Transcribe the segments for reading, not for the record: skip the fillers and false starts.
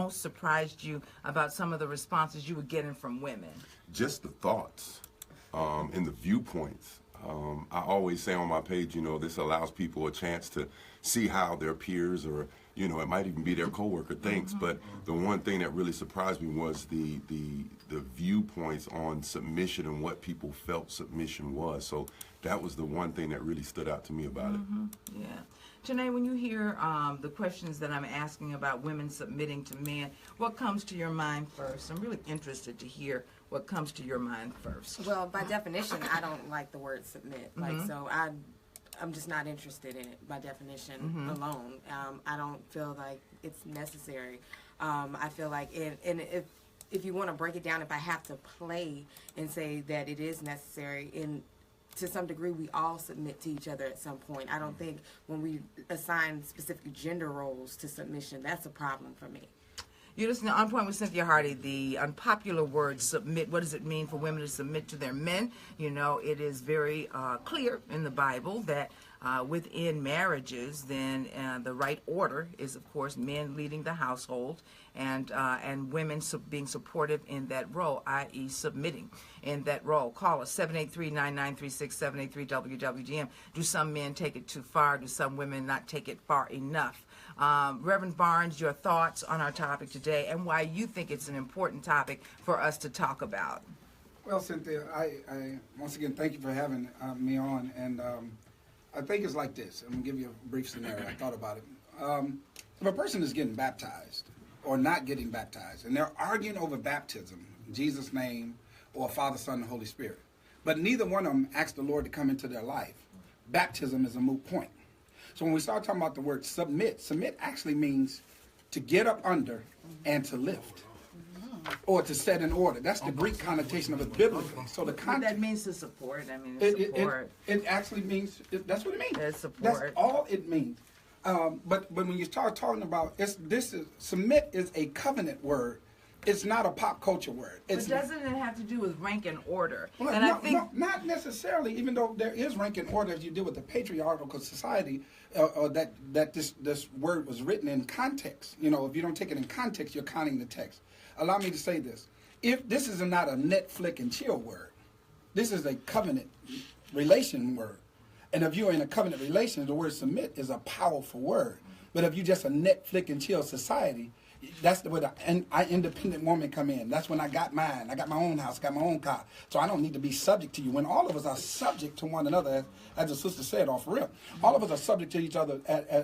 most surprised you about some of the responses you were getting from women? Just the thoughts and the viewpoints. I always say on my page, this allows people a chance to see how their peers or, it might even be their coworker thinks. But the one thing that really surprised me was the viewpoints on submission and what people felt submission was. So that was the one thing that really stood out to me about it. Yeah. Janae, when you hear the questions that I'm asking about women submitting to men, what comes to your mind first? I'm really interested to hear what comes to your mind first. Well, by definition, I don't like the word submit. So I'm just not interested in it by definition alone. I don't feel like it's necessary. I feel like if you want to break it down, if I have to play and say that it is necessary, to some degree, we all submit to each other at some point. I don't think when we assign specific gender roles to submission, that's a problem for me. You're listening to On Point with Cynthia Hardy. The unpopular word submit, what does it mean for women to submit to their men? It is very clear in the Bible that within marriages, then the right order is, of course, men leading the household and women being supportive in that role, i.e. submitting in that role. Call us 783-9936, 783-WWGM. Do some men take it too far? Do some women not take it far enough? Reverend Barnes, your thoughts on our topic today and why you think it's an important topic for us to talk about. Well, Cynthia, I once again thank you for having me on, and I think it's like this. I'm going to give you a brief scenario. I thought about it. If a person is getting baptized or not getting baptized, and they're arguing over baptism, in Jesus' name, or Father, Son, and Holy Spirit, but neither one of them asked the Lord to come into their life, baptism is a moot point. So when we start talking about the word submit actually means to get up under and to lift, or to set in order. That's the Greek connotation of it biblically. So the context, that means to support. Support. It actually means, that's what it means. It's support. That's all it means. But when you start talking about, submit is a covenant word. It's not a pop culture word. But doesn't it have to do with rank and order? Well, and I think not necessarily, even though there is rank and order as you deal with the patriarchal society, or that this word was written in context. If you don't take it in context, you're counting the text. Allow me to say this. If this is not a Netflix and chill word, this is a covenant relation word. And if you're in a covenant relation, the word submit is a powerful word. But if you're just a Netflix and chill society, that's where the independent woman come in. That's when I got mine. I got my own house, got my own car. So I don't need to be subject to you. When all of us are subject to one another, as the sister said off rip, all of us are subject to each other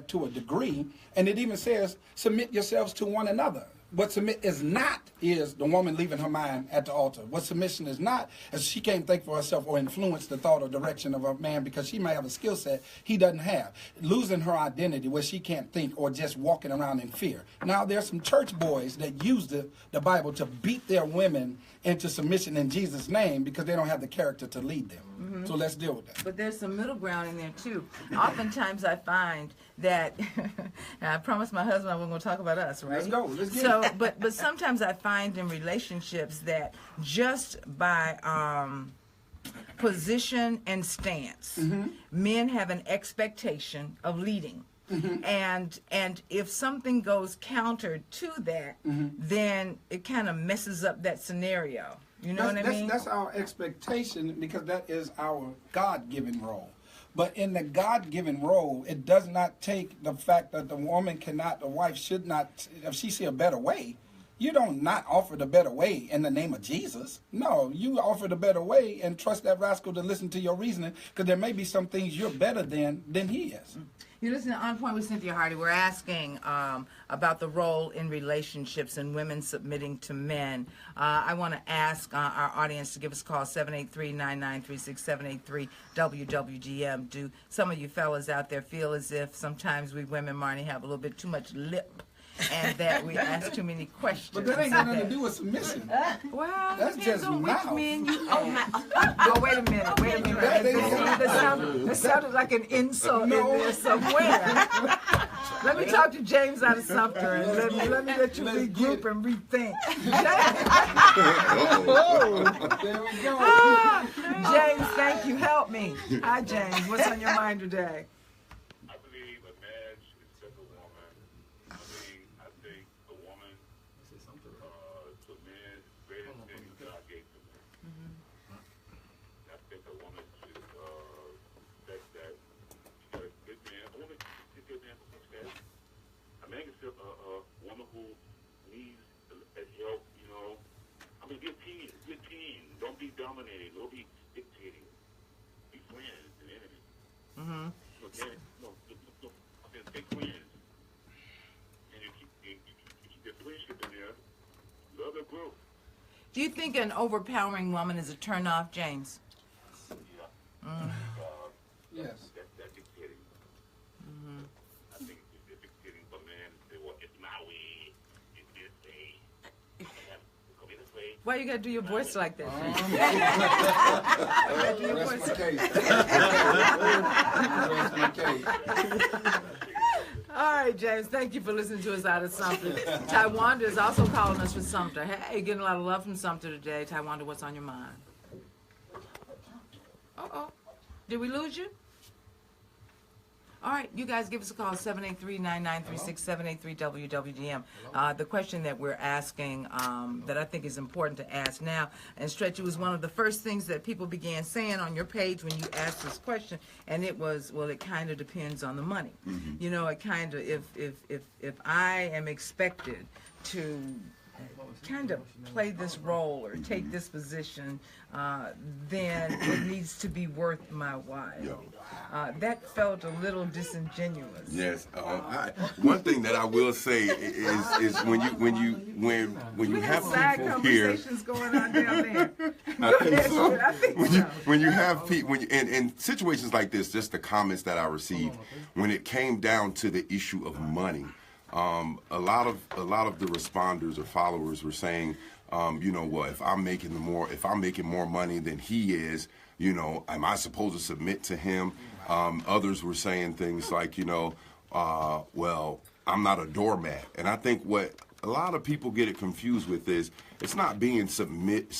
to a degree. And it even says, submit yourselves to one another. What submit is not is the woman leaving her mind at the altar. What submission is not is she can't think for herself or influence the thought or direction of a man because she may have a skill set he doesn't have. Losing her identity where she can't think or just walking around in fear. Now there's some church boys that use the Bible to beat their women into submission in Jesus' name because they don't have the character to lead them. So let's deal with that. But there's some middle ground in there too. Oftentimes I find that, and I promised my husband I wasn't going to talk about us, right? Let's go. Let's get it. But sometimes I find in relationships that just by position and stance, men have an expectation of leading. And if something goes counter to that, then it kind of messes up that scenario. You know what I mean? That's our expectation because that is our God-given role. But in the God-given role, it does not take the fact that the wife should not, if she see a better way, you don't not offer the better way in the name of Jesus. No, you offer the better way and trust that rascal to listen to your reasoning because there may be some things you're better than he is. You're listening to On Point with Cynthia Hardy. We're asking about the role in relationships and women submitting to men. I want to ask our audience to give us a call, 783-9936, 783-WWGM. Do some of you fellas out there feel as if sometimes we women, Marnie, have a little bit too much lip and that we ask too many questions? But that ain't got nothing to do with submission. Well, That's just on which mouth. men you ask. Oh, wait a minute. That sounded like an insult in there somewhere. Let me talk to James out of Sumter and let me let you regroup and rethink. There we go. James, thank you. Help me. Hi, James. What's on your mind today? I believe a marriage is just a woman. I think a woman to man, greatest thing God gave to man. I think a woman should respect that. A good man, a woman should give man for success. A man can still a woman who needs help, you know. I mean, get team. Don't be dominating. Don't be dictating. Be friends and enemies. Be friends. And you keep the friendship in there. Love and growth. Do you think an overpowering woman is a turnoff, James? Yes. That's dictating. I think it's dictating for men to say, well, it's my way. It's this way. I have to come in this way. Why you gotta do your voice like that? Rest my case. Rest my case. All right, James, thank you for listening to us out of Sumter. Tywanda is also calling us from Sumter. Hey, getting a lot of love from Sumter today. Tywanda, what's on your mind? Uh-oh. Did we lose you? All right, you guys give us a call, 783-9936-783-WWDM. The question that we're asking that I think is important to ask now, and Stretch, it was one of the first things that people began saying on your page when you asked this question, and it was, well, it kind of depends on the money. You know, it kind of, if I am expected to kind of play this role or take this position, then it needs to be worth my while. That felt a little disingenuous. Yes. One thing that I will say is when you have side people here. conversations going on down there. I think so. I think When you have people, in situations like this, just the comments that I received, when it came down to the issue of money, a lot of the responders or followers were saying, you know, well, if I'm making more money than he is, you know, am I supposed to submit to him? Others were saying things like, you know, well, I'm not a doormat. And I think what a lot of people get it confused with is it's not being submitted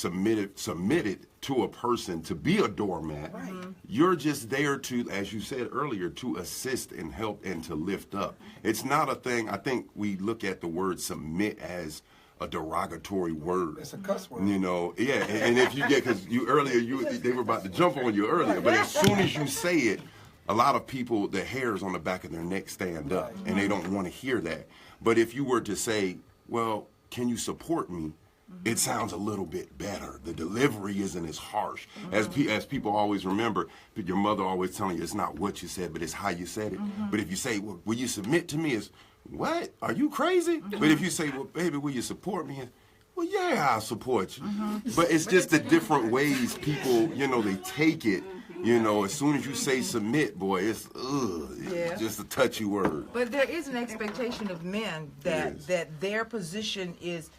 to a person to be a doormat. Right. You're just there to, as you said earlier, to assist and help and to lift up. It's not a thing. I think we look at the word submit as a derogatory word. It's a cuss word. You know, yeah. And if you get, because they were about to jump on you earlier, but as soon as you say it, a lot of people, the hairs on the back of their neck stand up, and they don't want to hear that. But if you were to say, well, can you support me? It sounds a little bit better. The delivery isn't as harsh. As people always remember, your mother always telling you it's not what you said, but it's how you said it. But if you say, well, will you submit to me? It's, what? Are you crazy? But if you say, well, baby, will you support me? Well, yeah, I'll support you. But it's just the different ways people, you know, they take it. You know, as soon as you say submit, boy, it's just a touchy word. But there is an expectation of men that their position is,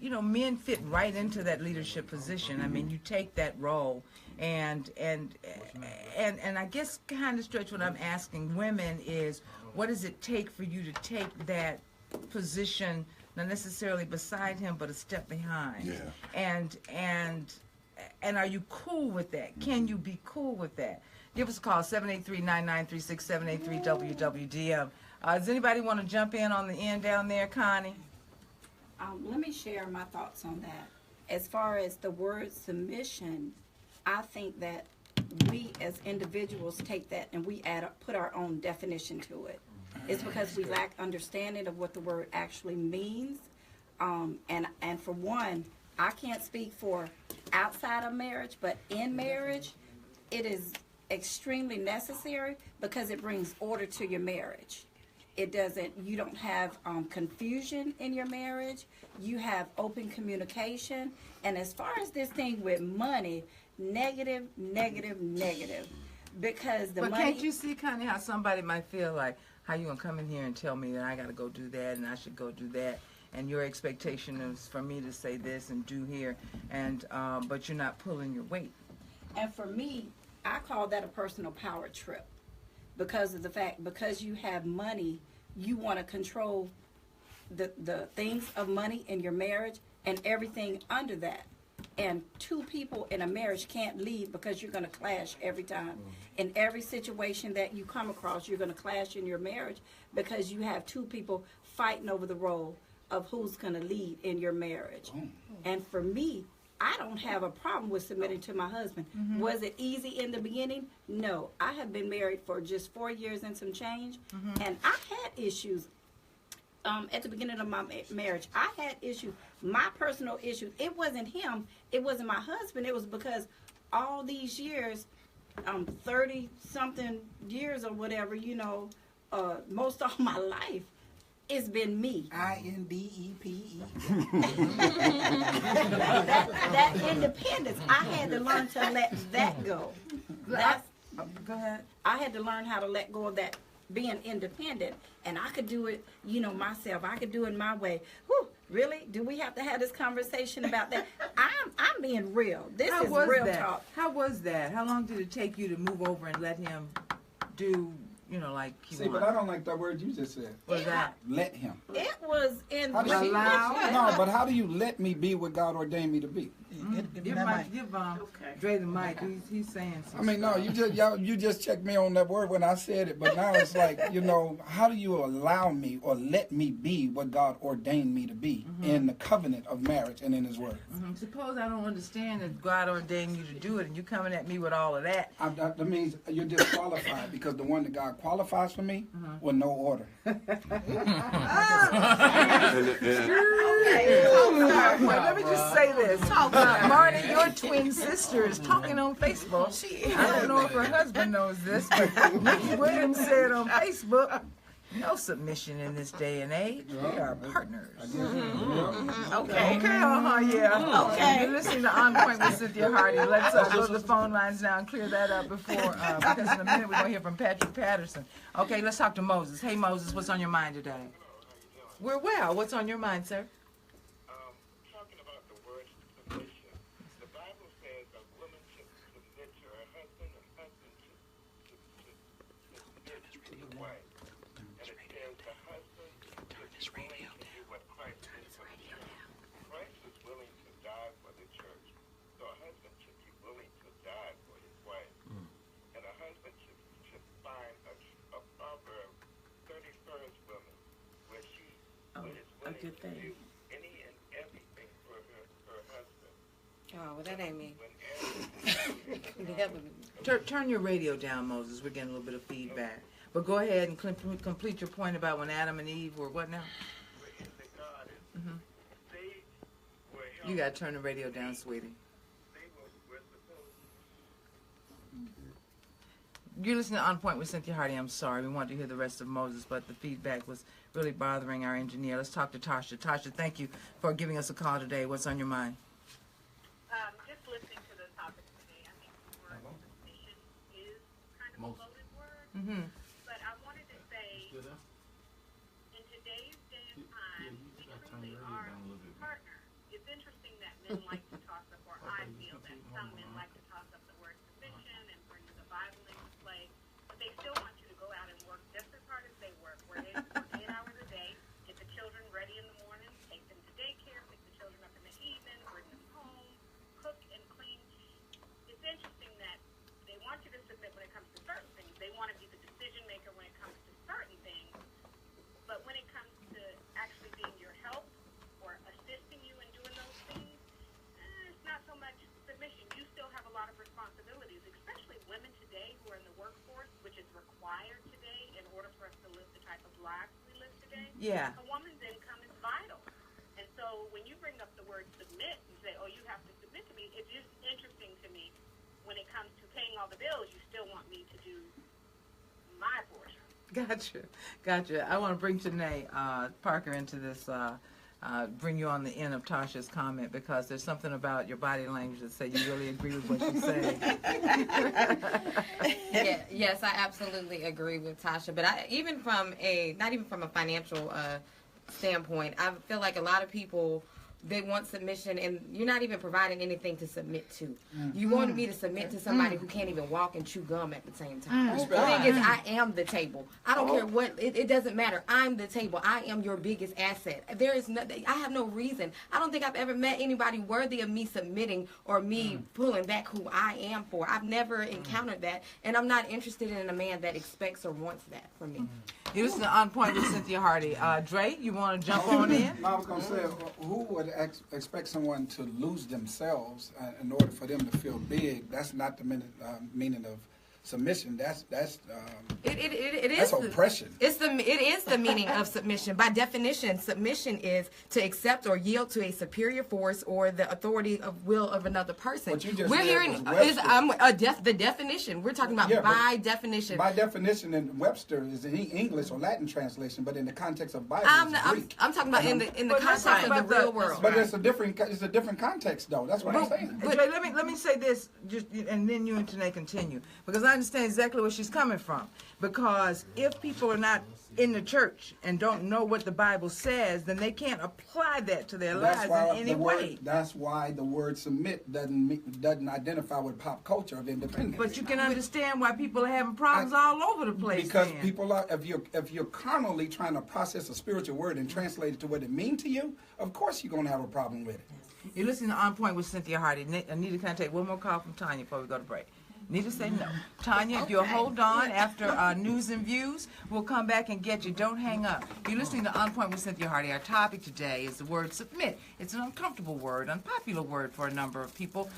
you know, men fit right into that leadership position. I mean, you take that role, and I guess kind of Stretch what I'm asking women is, what does it take for you to take that position, not necessarily beside him, but a step behind? Yeah. And are you cool with that? Can you be cool with that? Give us a call, 783-9936-783-WWDM. Does anybody want to jump in on the end down there, Connie? Let me share my thoughts on that. As far as the word submission, I think that we as individuals take that and we put our own definition to it. It's because we lack understanding of what the word actually means. And for one, I can't speak for outside of marriage, but in marriage, it is extremely necessary because it brings order to your marriage. You don't have confusion in your marriage. You have open communication. And as far as this thing with money, negative. Because the money. But can't you see, Connie, how somebody might feel like, how you gonna come in here and tell me that I gotta go do that and I should go do that? And your expectation is for me to say this and do here, and but you're not pulling your weight. And for me, I call that a personal power trip, because of the fact, because you have money, you want to control the things of money in your marriage and everything under that. And two people in a marriage can't leave because you're going to clash every time. In every situation that you come across, you're going to clash in your marriage because you have two people fighting over the role of who's going to lead in your marriage. And for me, I don't have a problem with submitting to my husband. Was it easy in the beginning? No. I have been married for just 4 years and some change, and I had issues. At the beginning of my marriage, I had issues, my personal issues. It wasn't him. It wasn't my husband. It was because all these years, 30-something years or whatever, most all my life, it's been me. INDEPE. that independence, I had to learn to let that go. Go ahead. I had to learn how to let go of that being independent, and I could do it, myself. I could do it my way. Whew, really? Do we have to have this conversation about that? I'm being real. This is real talk. How was that? How long did it take you to move over and let him do, like he See, but I don't like that word you just said. What's that? Let him. It was in How do you, no, but how do you let me be what God ordained me to be? Give Dre the mic. He's saying something. I mean, no, you just checked me on that word when I said it, but now it's like, how do you allow me or let me be what God ordained me to be in the covenant of marriage and in His Word? Suppose I don't understand that God ordained you to do it, and you coming at me with all of that. That means you're disqualified because the one that God qualifies for me with no order. Okay, let me just say this. Marty, your twin sister is talking on Facebook. I don't know if her husband knows this, but Nikki Williams said on Facebook, no submission in this day and age. We are partners. Okay. Yeah. Okay. You're listening to On Point with Cynthia Hardy. Let's go to the phone lines now and clear that up before, because in a minute we're going to hear from Patrick Patterson. Okay, let's talk to Moses. Hey, Moses, what's on your mind today? We're well. What's on your mind, sir? Talking about the word submission, the Bible says a woman should submit to her husband, and husband should submit to the wife. And it says the husband is willing to do what Christ did for the church. Christ is willing to die for the church. So a husband should be willing to die for his wife. And a husband should find a Proverbs 31st woman where she is willing to do any and everything for her husband. Oh, well, that ain't me. Turn your radio down, Moses. We're getting a little bit of feedback. But go ahead and complete your point about when Adam and Eve were what now? You got to turn the radio down, sweetie. You're listening to On Point with Cynthia Hardy. I'm sorry. We wanted to hear the rest of Moses, but the feedback was really bothering our engineer. Let's talk to Tasha. Tasha, thank you for giving us a call today. What's on your mind? Just listening to the topic today, I think the word submission is kind of a loaded word. But I wanted to say, in today's day and time, we truly are partners. It's interesting that men like to toss up, or I feel that some men like to toss up the word submission and bring the Bible into play, but they still want you to go out and work just as hard as they work, where they work 8 hours a day, get the children ready in the morning, take them to daycare, pick the children up in the evening, bring them home, cook and clean. It's interesting that they want you to submit when it comes to certain things. They want to be the decision maker when it comes to certain things, but when it comes to actually being your help or assisting you in doing those things, it's not so much submission. You still have a lot of responsibilities, especially women today who are in the workforce, which is required today in order for us to live the type of lives we live today. Yeah. A woman's income is vital. And so when you bring up the word submit and say, oh, you have to submit to me, it's just interesting to me when it comes to paying all the bills, you still want me to do my portion. Gotcha. I want to bring Janae Parker into this, bring you on the end of Tasha's comment, because there's something about your body language that say you really agree with what she's saying. Yes, I absolutely agree with Tasha. But not even from a financial standpoint, I feel like a lot of people they want submission, and you're not even providing anything to submit to. You wanted me to submit to somebody who can't even walk and chew gum at the same time. The thing is, I am the table. I don't care what, it doesn't matter. I'm the table. I am your biggest asset. There is nothing, I have no reason. I don't think I've ever met anybody worthy of me submitting or me pulling back who I am for. I've never encountered that, and I'm not interested in a man that expects or wants that from me. You listen to On Point with Cynthia Hardy. Dre, you want to jump on in? I was going to say, who would expect someone to lose themselves in order for them to feel big? That's not the meaning of submission. That's It is oppression. It is the meaning of submission. By definition, submission is to accept or yield to a superior force or the authority of will of another person. What you just We're read hearing was the definition. We're talking about by definition. By definition, in Webster is an English or Latin translation, but in the context of Bible, it's Greek. I'm talking about in the context of the real world. But it's a different context, though. That's what I'm saying. Dre, let me say this, and then you and Tanae continue, because I understand exactly where she's coming from. Because if people are not in the church and don't know what the Bible says, then they can't apply that to their lives in any way. That's why the word submit doesn't identify with pop culture of independence. But you can understand why people are having problems all over the place. Because then. people are, if you're carnally trying to process a spiritual word and translate it to what it means to you, of course you're going to have a problem with it. You're listening to On Point with Cynthia Hardy. Anita, can I take one more call from Tanya before we go to break? Nita say no. Tanya, if you'll hold on after news and views, we'll come back and get you. Don't hang up. You're listening to On Point with Cynthia Hardy. Our topic today is the word submit. It's an uncomfortable word, unpopular word for a number of people.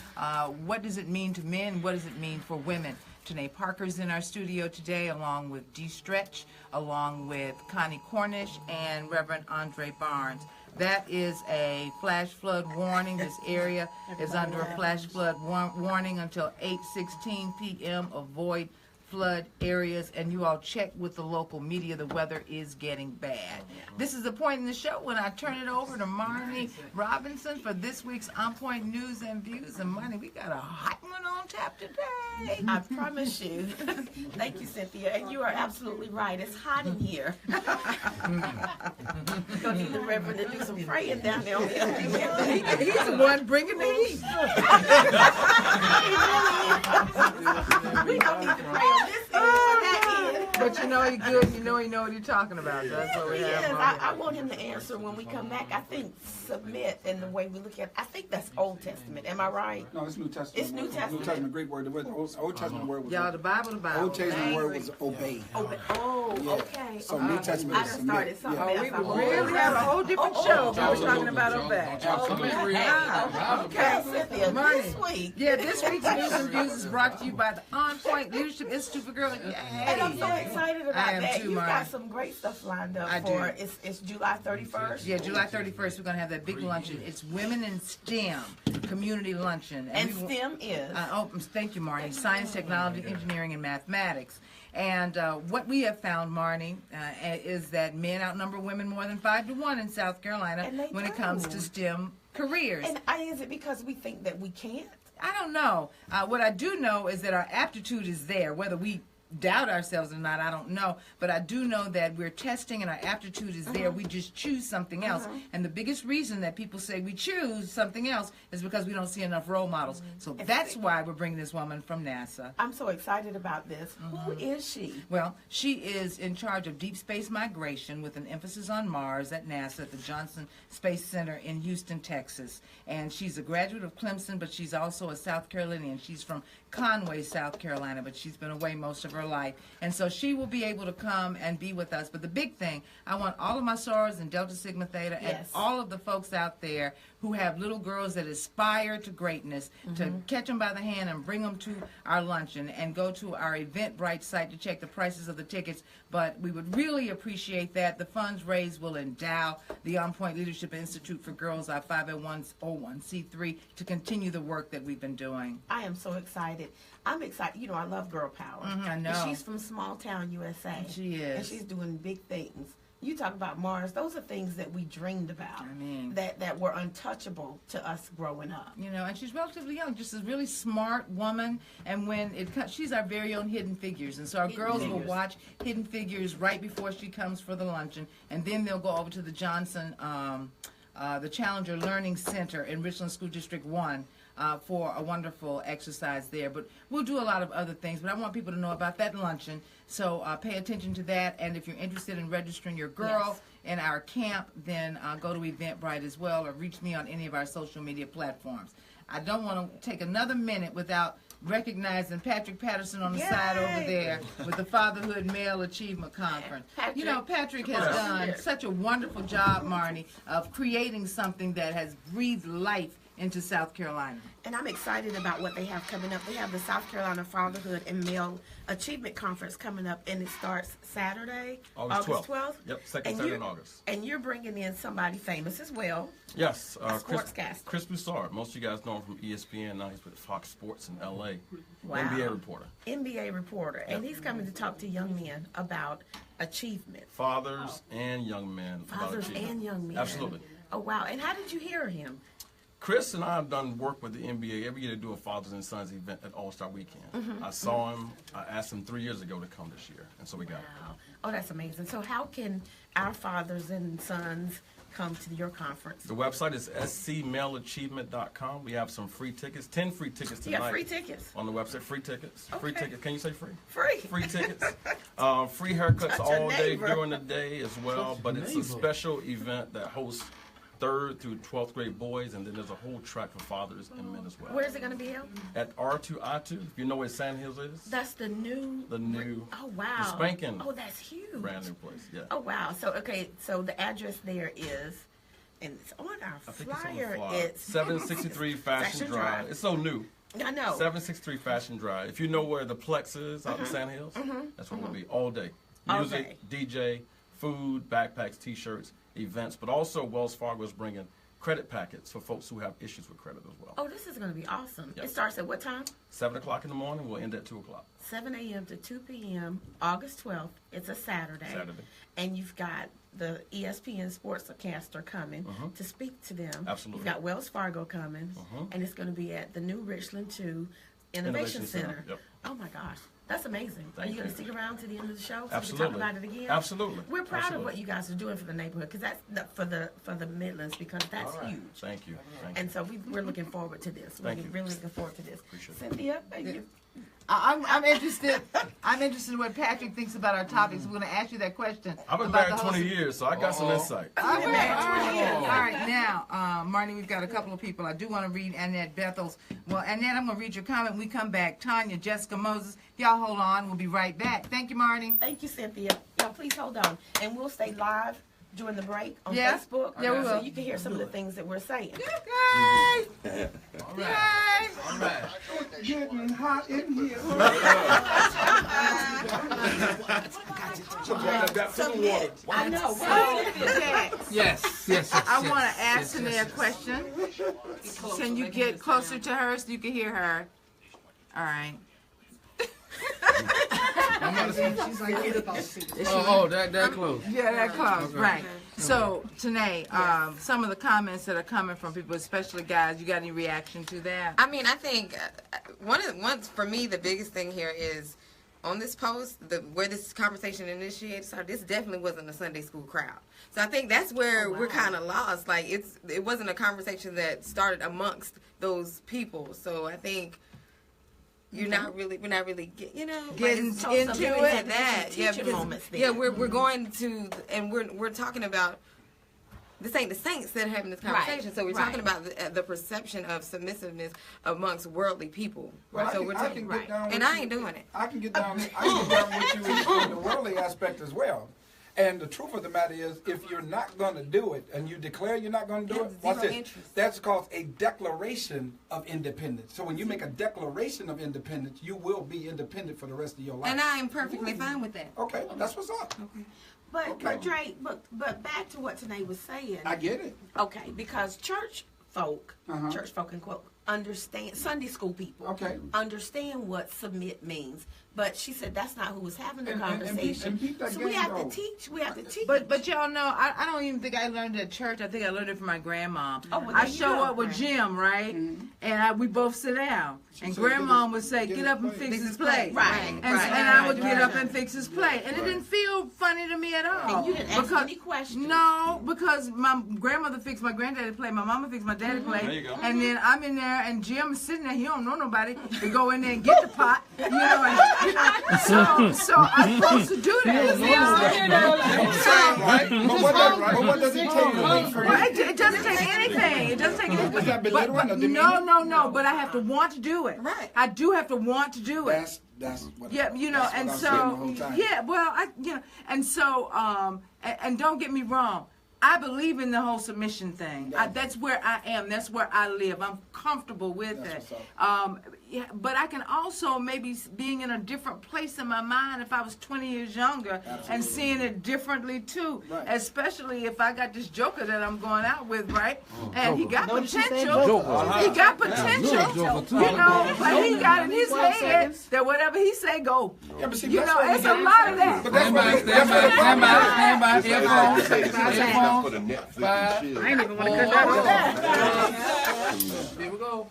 What does it mean to men? What does it mean for women? Tanae Parker's in our studio today, along with Dee Stretch, along with Connie Cornish, and Reverend Andre Barnes. That is a flash flood warning. This area is under a flash flood warning until 8:16 p.m. Avoid flood areas, and you all check with the local media. The weather is getting bad. This is the point in the show when I turn it over to Marnie Robinson for this week's On Point News and Views. And Marnie, we got a hot one on tap today. I promise you. Thank you, Cynthia. And you are absolutely right. It's hot in here. Go need the Reverend to do some praying down there. He's the one bringing the heat. We don't need to pray on this end or that end. But you know you're good. You know what you're talking about. So that's what we have. Yes, I want him to answer when we come back. I think submit and the way we look at it, I think that's Old Testament. Am I right? No, it's New Testament. It's New Testament. New Testament Greek word. The Old Testament word was Y'all, the Bible. Old Testament word was obey. Yeah. Okay. So New Testament I is done submit. started something Oh, else. we would really have a whole different show if we were talking about obey. Okay, Cynthia, Money. this week. Yeah, this week's News and Views is brought to you by the On Point Leadership Institute for Girls. And I'm so excited about I am that. too, You've Marnie. got some great stuff lined up I for do. It's July 31st. Yeah, July 31st, we're going to have that big luncheon. It's Women in STEM Community Luncheon. And we- STEM is. Thank you, Marnie. Science, technology, engineering, and mathematics. And what we have found, Marnie, is that men outnumber women more than 5-1 in South Carolina And they when it do. comes to STEM careers. And is it because we think that we can't? I don't know. What I do know is that our aptitude is there. Whether we doubt ourselves or not, I don't know. But I do know that we're testing and our aptitude is there. We just choose something else. And the biggest reason that people say we choose something else is because we don't see enough role models. So that's why we're bringing this woman from NASA. I'm so excited about this. Who is she? Well, she is in charge of deep space migration with an emphasis on Mars at NASA at the Johnson Space Center in Houston, Texas. And she's a graduate of Clemson, but she's also a South Carolinian. She's from Conway, South Carolina, but she's been away most of her life. And so she will be able to come and be with us. But the big thing, I want all of my sorors and Delta Sigma Theta and Yes. all of the folks out there who have little girls that aspire to greatness to catch them by the hand and bring them to our luncheon and go to our Eventbrite site to check the prices of the tickets. But we would really appreciate that. The funds raised will endow the On Point Leadership Institute for Girls, our 501c3, to continue the work that we've been doing. I am so excited. I'm excited. You know, I love girl power. I know. And she's from small town USA. She is. And she's doing big things. You talk about Mars. Those are things that we dreamed about. I mean. That were untouchable to us growing up. You know, and she's relatively young, just a really smart woman. And when it comes, she's our very own Hidden Figures. And so our girls will watch Hidden Figures right before she comes for the luncheon. And then they'll go over to the Johnson the Challenger Learning Center in Richland School District 1 for a wonderful exercise there. But we'll do a lot of other things, but I want people to know about that luncheon. So pay attention to that, and if you're interested in registering your girl in our camp, then go to Eventbrite as well, or reach me on any of our social media platforms. I don't want to take another minute without recognizing Patrick Patterson on the side over there with the Fatherhood Male Achievement Conference. You know, Patrick has done such a wonderful job, Marnie, of creating something that has breathed life into South Carolina. And I'm excited about what they have coming up. They have the South Carolina Fatherhood and Male Achievement Conference coming up, and it starts Saturday, August 12th. Yep, second Saturday in August. And you're bringing in somebody famous as well. Yes, sportscaster. Chris Broussard. Most of you guys know him from ESPN. Now he's with Fox Sports in L.A. Wow. NBA reporter. NBA reporter. Yep. And he's coming to talk to young men about achievement. Fathers and young men. Fathers and young men. Absolutely. Oh, wow. And how did you hear him? Chris and I have done work with the NBA every year to do a Fathers and Sons event at All-Star Weekend. I saw him. I asked him 3 years ago to come this year, and so we got it. Oh, that's amazing. So how can our fathers and sons come to your conference? The website is scmaleachievement.com. We have some free tickets, 10 free tickets tonight. Yeah, free tickets. On the website, free tickets. Okay. Free tickets. Can you say free? Free. Free tickets. Free haircuts Touch all a day neighbor. during the day as well, but it's a special event that hosts 3rd through 12th grade boys, and then there's a whole track for fathers and men as well. Where's it going to be held? At R2I2, if you know where Sand Hills is. That's the new. Oh, wow. The spanking. Oh, that's huge. Brand new place, yeah. Oh, wow. So, okay, so the address there is, and it's on our I think flyer. it's on the flyer. It's 763 Fashion Drive. It's so new. I know. 763 Fashion Drive. If you know where the Plex is out in Sand Hills, that's where we'll be all day. All Music, DJ, food, backpacks, T-shirts, events, but also Wells Fargo is bringing credit packets for folks who have issues with credit as well. Oh, this is going to be awesome. Yep. It starts at what time? 7 o'clock in the morning. We'll end at 2 o'clock. 7 a.m. to 2 p.m., August 12th. It's a Saturday. And you've got the ESPN sportscaster coming to speak to them. Absolutely. You've got Wells Fargo coming, and it's going to be at the new Richland 2 Innovation Center. Yep. Oh, my gosh. That's amazing. Are you going to stick around to the end of the show so Absolutely. we can talk about it again? Absolutely. We're proud Absolutely. of what you guys are doing for the neighborhood, because that's for the Midlands, because that's huge. Thank you. And so we're looking forward to this. We're really looking forward to this. Appreciate it. Cynthia, thank you. I'm interested. I'm interested in what Patrick thinks about our topics. We're going to ask you that question. I've been about married the whole 20 years, so I got some insight. All right, now, Marnie, we've got a couple of people. I do want to read Annette Bethel's. Well, Annette, I'm going to read your comment when we come back. Tanya, Jessica Moses, y'all hold on. We'll be right back. Thank you, Marnie. Thank you, Cynthia. Y'all, please hold on. And we'll stay live during the break on Yeah. Facebook. Yeah, we will. So you can hear some of the things that we're saying. Yay! Yay! All right. Getting hot in here. Submit. I know. Yes. I want to ask Tanya a question. Can you get closer to her so you can hear her? All right. That close. Yeah, that close, right. So, Tanae, some of the comments that are coming from people, especially guys, you got any reaction to that? I mean, I think one for me, the biggest thing here is on this post, where this conversation initiated. So this definitely wasn't a Sunday school crowd. So I think that's where we're kind of lost. Like it wasn't a conversation that started amongst those people. So I think we're not really getting into that. Yeah, because, we're going to, and we're talking about. This ain't the saints that are having this conversation, Right, so we're right. talking about the perception of submissiveness amongst worldly people. Well, So I we're can talking, get down and with I you. ain't doing it. I can get down with you in the worldly aspect as well. And the truth of the matter is, if you're not going to do it, and you declare you're not going to do it, watch zero this. interest. That's called a declaration of independence. So when you make a declaration of independence, you will be independent for the rest of your life. And I am perfectly fine with that. Okay, that's what's up. But Dre, but back to what Tanae was saying. I get it. Okay, because church folk Uh-huh. and quote, understand, Sunday school people Okay. understand what submit means. But she said that's not who was having the And conversation. peep that So game, we have though. to teach. We have to teach. But y'all know, I don't even think I learned it at church. I think I learned it from my grandma. Oh, well, I there you show go. up with Jim, right? And we both sit down. And said, grandma "Get would say, his get up and plate." fix his plate. Right. And I would get up and fix his plate. And it didn't feel funny to me at all. And you didn't ask any questions. No, because my grandmother fixed my granddaddy's plate, my mama fixed my daddy's plate. There you go. And then I'm in there and Jim is sitting there, he don't know nobody to go in there and get the pot. You know, and, so I'm supposed to do that. Right? But what does it take away from Well, it doesn't take anything. It doesn't take anything. Does that belittle or demean? No. But I have to want to do it. Right. I do have to want to do it. That's what. Yeah, you know, that's what and I was saying the so whole time. yeah. Well, and so and don't get me wrong. I believe in the whole submission thing. That's where I am. That's where I live. I'm comfortable with That's it. what's Yeah, but I can also maybe being in a different place in my mind if I was 20 years younger and seeing it differently too. Right. Especially if I got this joker that I'm going out with, right? And he got Notice she said potential. joker. He got potential. Joker, too. You know, but he got in his head that whatever he say go. Yeah, but see, You that's know, what we it's a get lot into. of that. But that's Stand what by, we- stand that's by, what- stand by, stand by. It's like they say, Earphones. this is enough for the Netflix and chill. I ain't even want to cut that. Here we go.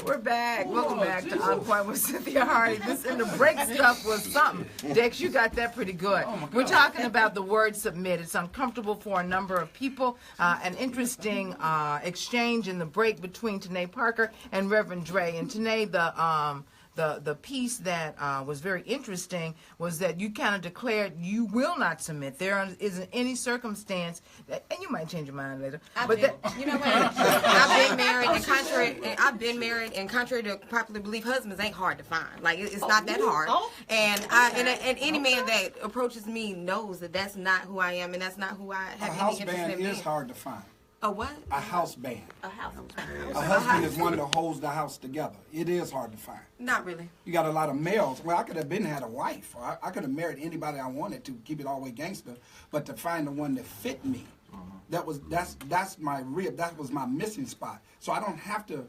We're back. Welcome back to On Point with Cynthia Hardy. This in the break stuff was something. Dex, you got that pretty good. We're talking about the word submit. It's uncomfortable for a number of people. An interesting exchange in the break between Tanae Parker and Reverend Dre. And Tanae, the piece that was very interesting was that you kind of declared you will not submit. There isn't any circumstance that, and you might change your mind later. You know what? I've been married, and contrary to popular belief, husbands ain't hard to find. Like it's not that hard. And any man that approaches me knows that that's not who I am, and that's not who I A have house any interest band in. is hard to find. A what? A house band. A house. A husband is one that holds the house together. It is hard to find. Not really. You got a lot of males. Well, I could have had a wife, or I could have married anybody I wanted to, keep it all the way gangster. But to find the one that fit me, that was my rib. That was my missing spot. So I don't have to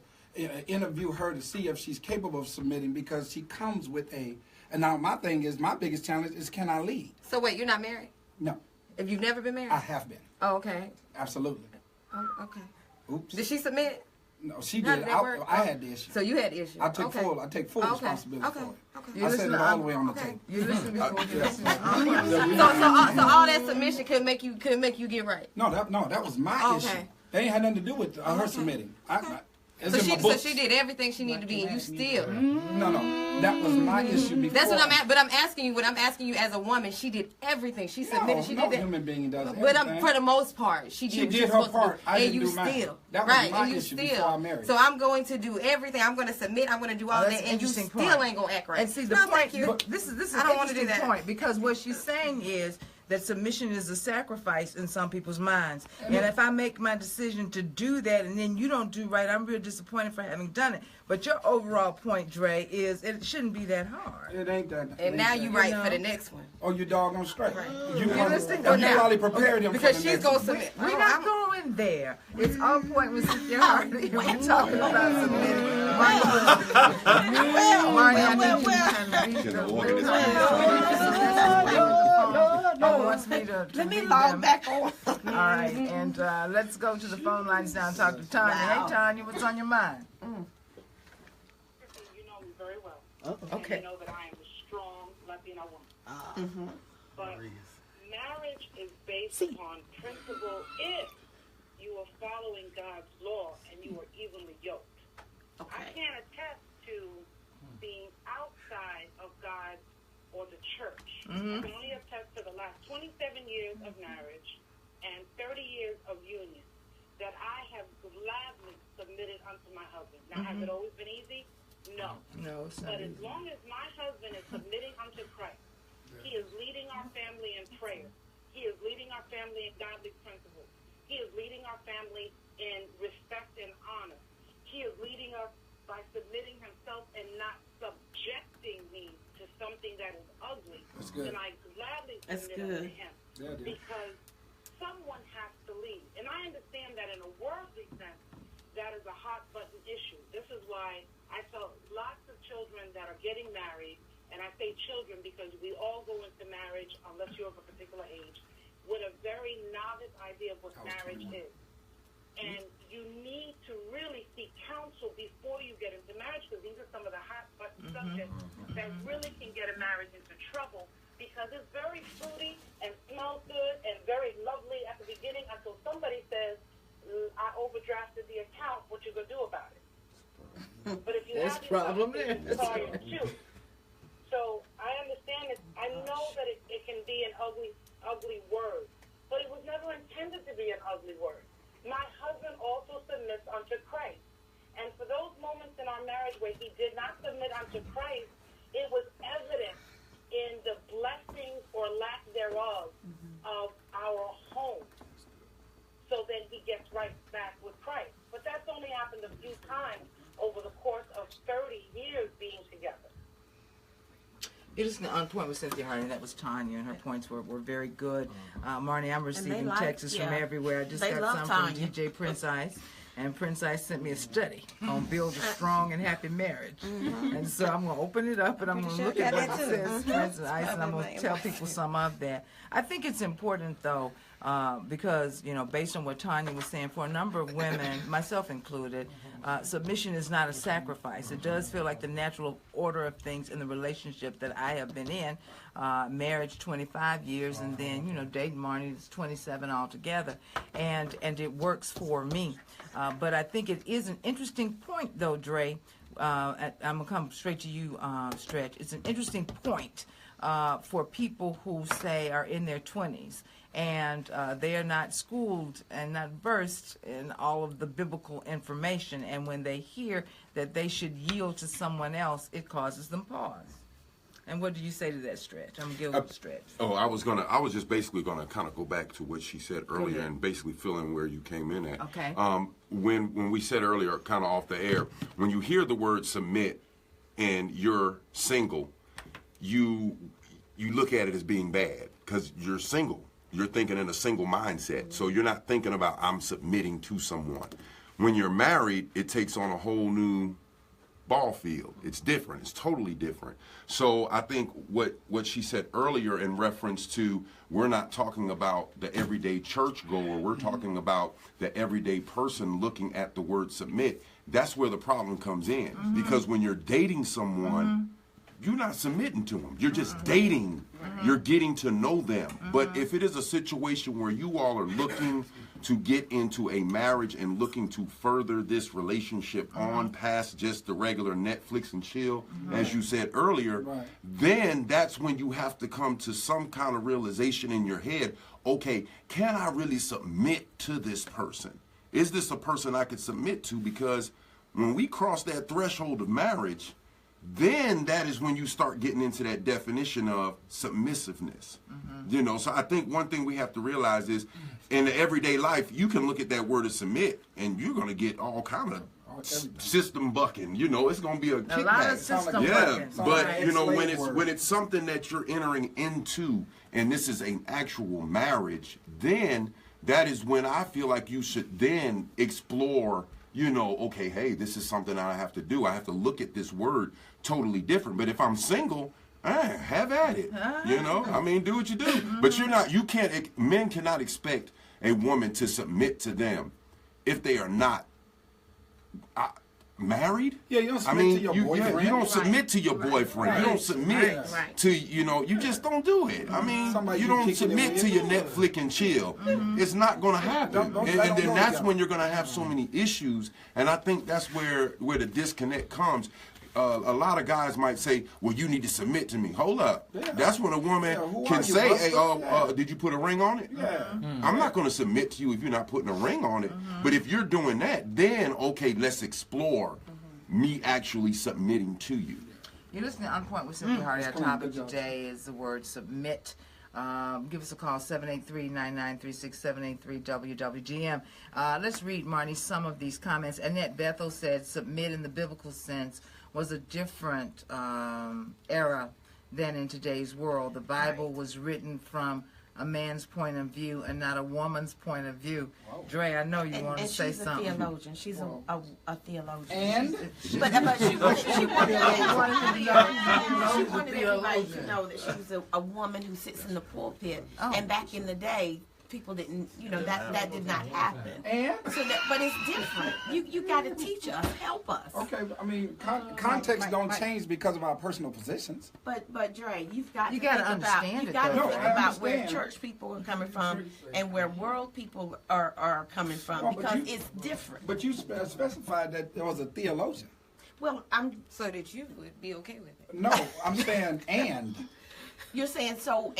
interview her to see if she's capable of submitting because she comes with a. And now my thing is, my biggest challenge is, can I lead? So wait, you're not married? No, If you've never been married? I have been. Oh, okay. Absolutely. Oh, okay. Oops. Did she submit? No, she How did. did that work? I had the issue. So you had the issue. I take okay. full responsibility for it. Okay. I said it all the way on the Okay. tape. You listen before you listen. So all that submission could make you get right. No, that was my Oh, issue. okay. They ain't had nothing to do with her submitting. It's So in my she books. did everything she needed to be, and you still. No, that was my issue before. That's what I'm at. But I'm asking you. What I'm asking you as a woman, she did everything. She submitted. She no did that. human being does But everything. for the most part, she did. She what did she's her supposed to part. do. I and didn't you do mine. still. That was right. my and you issue still. before I married. So I'm going to do everything. I'm going to submit. I'm going to do all That's that, an and you interesting still point. ain't gonna act right. And see, the No, point, thank you. this is I an don't wanna do interesting that. point because what she's saying is that submission is a sacrifice in some people's minds. And if I make my decision to do that and then you don't do right, I'm real disappointed for having done it. But your overall point, Dre, is it shouldn't be that hard. It ain't that. And now you right for the next one. Oh, you doggone straight. Right. You listening? you already prepared him Because for the she's next gonna one. submit. We're not going there. It's On Point with Cynthia Hardy. We're talking about submitting. Marty, I need you to kind of read Can the the organization wants me to Let me read log them. back on. All right, and let's go to the phone lines now and talk to Tanya. Wow. Hey, Tanya, what's on your mind? You know me very well. Okay. You know that I am a strong Latina woman. But marriage is based upon principle if you are following God's law and you are evenly yoked. I can't attest to being outside of God or the church. I can only attest to the last 27 years of marriage and 30 years of union that I have gladly submitted unto my husband. Now, has it always been easy? No. No, it's not But as easy. long as my husband is submitting unto Christ, he is leading our family in prayer. He is leading our family in godly principles. He is leading our family in respect and honor. He is leading us by submitting himself and not subjecting me to something that is ugly. That's good. Then I gladly That's submit unto good. him. Yeah, it is. Because someone has to lead. And I understand that in a worldly sense, that is a hot button issue. This is why I saw lots of children that are getting married and I say children because we all go into marriage, unless you're of a particular age, with a very novice idea of what marriage is. And you need to really seek counsel before you get into marriage, because these are some of the hot button subjects that really can get a marriage into trouble, because it's very fruity and smells good and very lovely at the beginning until somebody says, I overdrafted the account, what you going to do about it? But if you There's have a problem there. So I understand it. I know that it can be an ugly word, but it was never intended to be an ugly word. My husband also submits unto Christ. And for those moments in our marriage where he did not submit unto Christ, it was evident in the blessings or lack thereof of our home. So then he gets right back with Christ. But that's only happened a few times over the course of 30 years being together. It is On Point with Cynthia Hardy. That was Tanya, and her points were very good. Marnie, I'm receiving texts from everywhere. I just got some from DJ Prince Ice. And Prince Ice sent me a study on build a strong and happy marriage. And so I'm going to open it up and I'm going to look at what it says, Prince Ice, and I'm going to tell people some of that. I think it's important, though, because, you know, based on what Tanya was saying, for a number of women, myself included, submission is not a sacrifice. It does feel like the natural order of things in the relationship that I have been in. Marriage 25 years, and then, you know, dating Marnie is 27 altogether. And it works for me. But I think it is an interesting point, though, Dre. I'm going to come straight to you, Stretch. It's an interesting point for people who, say, are in their 20s and they are not schooled and not versed in all of the biblical information. And when they hear that they should yield to someone else, it causes them pause. And what do you say to that, Stretch? I'm going to give it a Stretch. I was just basically gonna kind of go back to what she said earlier and basically fill in where you came in at. Okay. When we said earlier, kind of off the air, when you hear the word submit and you're single, you look at it as being bad because you're single. You're thinking in a single mindset. So you're not thinking about I'm submitting to someone. When you're married, it takes on a whole new ball field. It's different. It's totally different. So I think what she said earlier in reference to, we're not talking about the everyday churchgoer. We're talking about the everyday person looking at the word submit. That's where the problem comes in. Because when you're dating someone, you're not submitting to them. You're just dating. You're getting to know them. But if it is a situation where you all are looking to get into a marriage and looking to further this relationship on past just the regular Netflix and chill, as you said earlier, then that's when you have to come to some kind of realization in your head, okay, can I really submit to this person? Is this a person I could submit to? Because when we cross that threshold of marriage, then that is when you start getting into that definition of submissiveness. You know, so I think one thing we have to realize is in the everyday life, you can look at that word of submit and you're going to get all kind of system bucking. You know, it's going to be a kickback. A lot of system bucking. But you know, when it's something that you're entering into and this is an actual marriage, then that is when I feel like you should then explore, you know, okay, hey, this is something I have to do. I have to look at this word totally different. But if I'm single, have at it. You know, I mean, do what you do. But men cannot expect a woman to submit to them if they are not married. Yeah, you don't submit to your boyfriend. You don't submit to your boyfriend. You don't submit to, you know, you just don't do it. I mean, you don't submit to your Netflix and chill. It's not going to happen. And then that's when you're going to have so many issues. And I think that's where the disconnect comes. A lot of guys might say, well, you need to submit to me. Hold up. That's when a woman can say, hey, did you put a ring on it? I'm not going to submit to you if you're not putting a ring on it. But if you're doing that, then, okay, let's explore me actually submitting to you. You're listening to On Point with Cynthia Hardy. Our topic today is the word submit. Give us a call, 783-9936, 783-WWGM. Let's read, Marnie, some of these comments. Annette Bethel said, submit in the biblical sense was a different era than in today's world. The Bible was written from a man's point of view and not a woman's point of view. Dre, I know you want to say something. And she's a theologian. She's a theologian. And? But she wanted everybody to know that she was a woman who sits in the pulpit. And back in the day, people didn't, that did not happen. And? But it's different. You got to teach us, help us. Okay, I mean, context don't change because of our personal positions. But Dre, you've got to understand think about where understand. church people are coming from and where world people are coming from, because it's different. But you specified that there was a theologian. Well, So that you would be okay with it. No, I'm saying and. You're saying so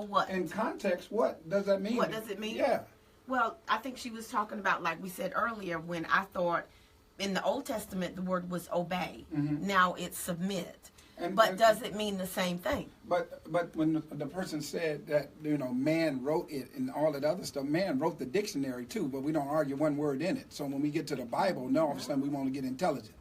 what? In context, what does that mean? What does it mean? Yeah. Well, I think she was talking about, like we said earlier, when I thought in the Old Testament the word was obey. Now it's submit. But does it mean the same thing? But when the person said that, man wrote it and all that other stuff, man wrote the dictionary too, but we don't argue one word in it. So when we get to the Bible, now all of a sudden we want to get intelligent.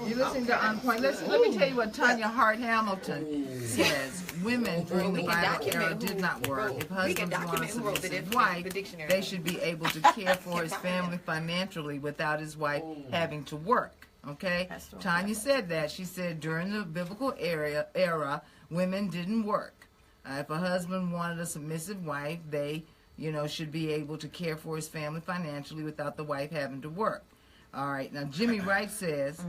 You're listening to OnPoint. Let me tell you what Tanya Hart Hamilton says. Women during the Bible era did not work. If husbands want a submissive wife, they should be able to care for his family financially without his wife having to work. Okay? Tanya said that. She said during the biblical era, women didn't work. If a husband wanted a submissive wife, they, should be able to care for his family financially without the wife having to work. All right. Now, Jimmy Wright says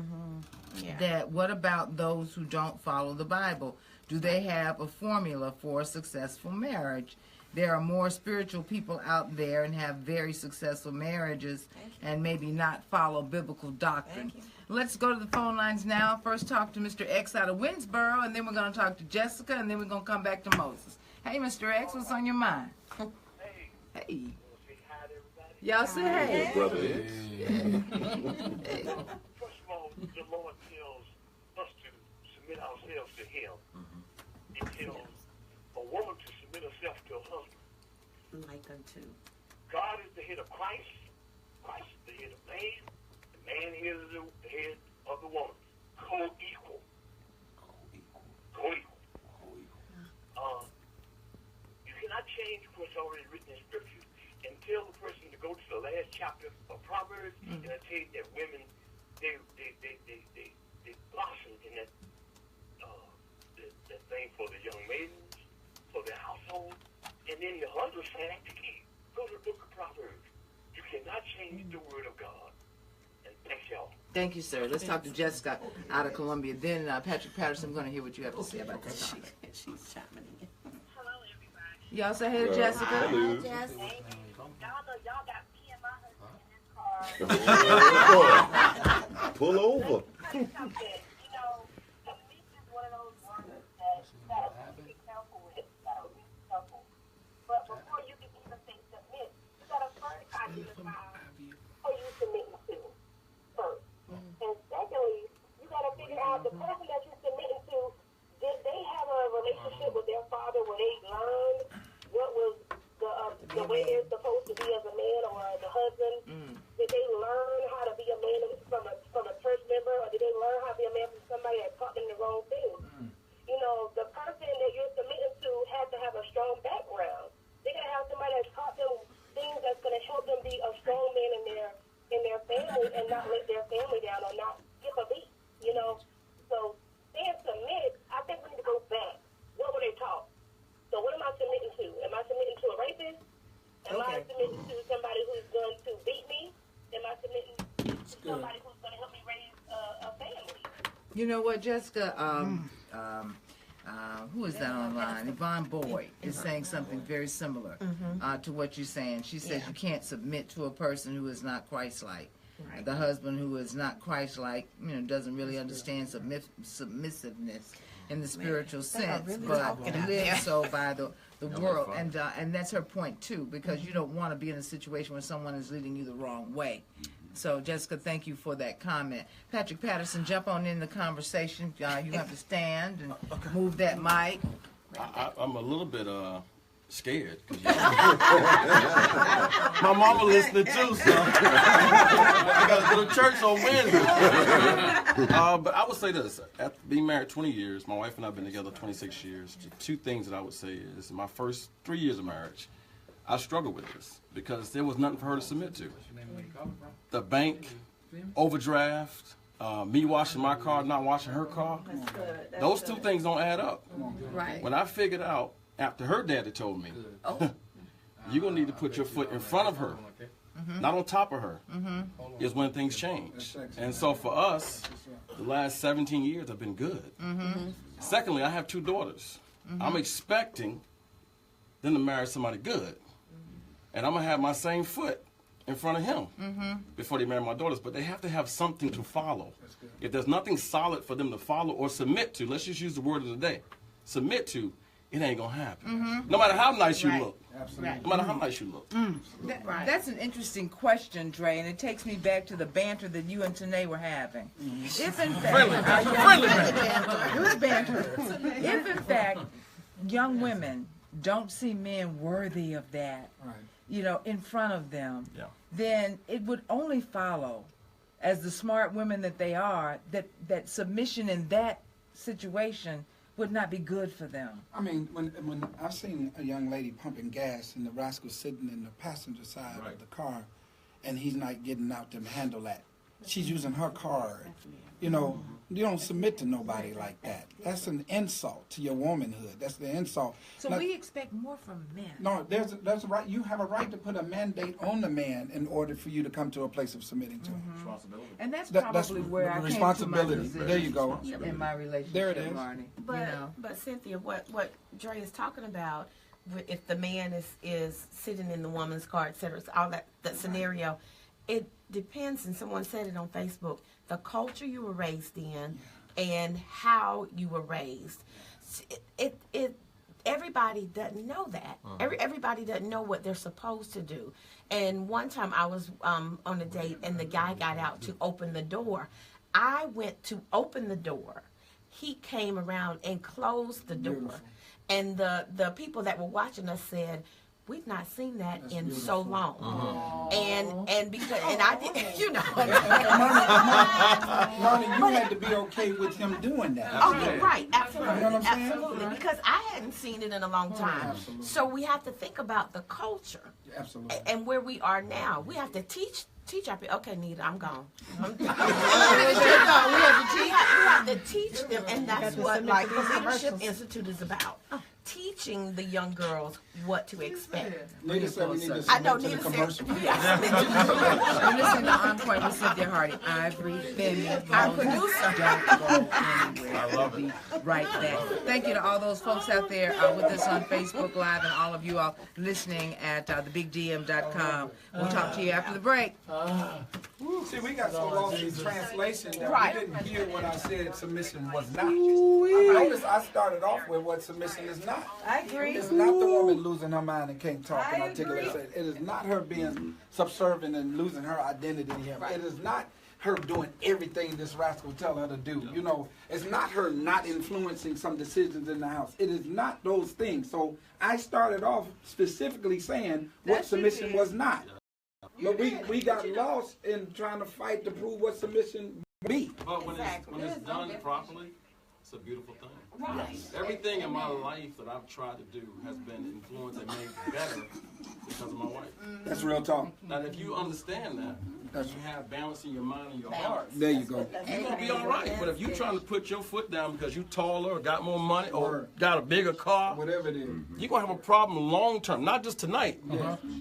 that what about those who don't follow the Bible? Do they have a formula for a successful marriage? There are more spiritual people out there and have very successful marriages and maybe not follow biblical doctrine. Let's go to the phone lines now. First talk to Mr. X out of Winsboro, and then we're going to talk to Jessica, and then we're going to come back to Moses. Hey, Mr. X, what's on your mind? Hey. Y'all say hey. Brother X. First of all, the Lord tells us to submit ourselves to Him. He tells a woman to submit herself to her husband. Like unto. God is the head of Christ. Christ is the head of man. The man is the head of the woman. Co-equal. You cannot change what's already written in Scripture and tell the person to go to the last chapter of Proverbs, and I tell you that women, they blossom in that thing for the young maidens, for their household, and then the husbands have to keep. Go to the book of Proverbs. You cannot change the word of God. And thanks, y'all. Thank you, sir. Let's talk to Jessica out of Columbia. Then Patrick Patterson, I'm going to hear what you have to say about this topic. She's chiming in. Hello, everybody. Y'all say hey to Jessica. Hello. Y'all got me and my husband in this car. Pull over. Something, submission is one of those words that be careful with. Be careful. But before you can even say submit, you got to first identify who you submitting to first. And secondly, you got to figure out the person that you're submitting to, did they have a relationship with their father where they learned what was the way they're supposed to be as a man or as a husband? Did they learn how to be a man from a church member, or did they learn how to be a man from somebody that taught them the wrong thing? The person that you're submitting to has to have a strong background. They gotta have somebody that's taught them things that's gonna help them be a strong man in their family and not let their family down or not skip a beat. So saying submit, I think we need to go back. What were they taught? So what am I submitting to? Am I submitting to a rapist? Am I submitting to somebody who's going to beat me? Am I submitting to somebody who's going to help me raise a family? You know what, Jessica? Who is that online? Yvonne Boyd is saying something very similar to what you're saying. She says you can't submit to a person who is not Christ-like. Right. The husband who is not Christ-like, doesn't really understand submissiveness in the spiritual sense, but lives so by the world. And that's her point, too, because you don't want to be in a situation where someone is leading you the wrong way. So, Jessica, thank you for that comment. Patrick Patterson, jump on in the conversation. You have to stand and move that mic. I'm a little bit scared. My mama listening too, so I gotta to church on Wednesday. But I would say this. After being married 20 years, my wife and I have been together 26 years. The two things that I would say is my first 3 years of marriage, I struggled with this because there was nothing for her to submit to. The bank, overdraft, me washing my car, not washing her car. Those two things don't add up. Right. When I figured out, after her daddy told me, you're going to need to put your foot in front of her, not on top of her, is when things change. And so for us, the last 17 years have been good. Secondly, I have two daughters. I'm expecting them to marry somebody good. And I'm going to have my same foot in front of him before they marry my daughters. But they have to have something to follow. If there's nothing solid for them to follow or submit to, let's just use the word of the day, submit to, it ain't going to happen. No matter how nice you look. No matter how nice you look. That's an interesting question, Dre, and it takes me back to the banter that you and Tanae were having. If in fact, good banter. If in fact, young women don't see men worthy of that, you know, in front of them, then it would only follow, as the smart women that they are, that submission in that situation would not be good for them. I mean, when I've seen a young lady pumping gas and the rascal sitting in the passenger side of the car, and he's not getting out to handle that. She's using her car. You know, you don't submit to nobody like that. That's an insult to your womanhood. That's the insult. So like, we expect more from men. No, there's a right. You have a right to put a mandate on the man in order for you to come to a place of submitting to him. Responsibility. And that's That's probably where I came to my responsibility. position There you go. in my relationship, There it is. Marnie. But You know. but Cynthia, what Dre is talking about, if the man is sitting in the woman's car, et cetera, all that scenario, it depends. And someone said it on Facebook. The culture you were raised in, and how you were raised. Everybody doesn't know that. Everybody doesn't know what they're supposed to do. And one time I was on a date, and the guy got out to open the door. I went to open the door. He came around and closed the door. Beautiful. And the people that were watching us said, we've not seen that in so long. And because I did, you know. Marnie, you had to be okay with him doing that. Oh, yeah, right, absolutely, You know what I'm saying? absolutely. Because I hadn't seen it in a long time. Absolutely. So we have to think about the culture Absolutely. and where we are now. We have to teach our people. Okay, Nita, I'm gone. we have to teach them, and that's what like the Leadership Institute is about. Teaching the young girls what to expect. Nita said we need to I know submit to the Nita commercial. said. You're listening to OnPoint with Cynthia Hardy. Ivory, Femi, Our producer. Don't go anywhere. We'll be right back. Thank you to all those folks out there with us on Facebook Live and all of you all listening at thebigdm.com. We'll talk to you after the break. See, we got so lost in translation that Right. we didn't hear what I said submission was not. Notice I started off with what submission is not. I agree. It's not the woman losing her mind and can't talk and articulate. It is not her being subservient and losing her identity in him. It is not her doing everything this rascal tell her to do. You know, it's not her not influencing some decisions in the house. It is not those things. So I started off specifically saying what submission was not. But we got lost in trying to fight to prove what submission be. But when it's done properly, it's a beautiful thing. Right. Everything in my life that I've tried to do has been influenced and made better because of my wife. That's real talk. Now, if you understand that, That's you have balance in your mind and your heart, There you go. you're going to be all right. But if you're trying to put your foot down because you're taller or got more money or got a bigger car, Whatever it is. you're going to have a problem long term, not just tonight,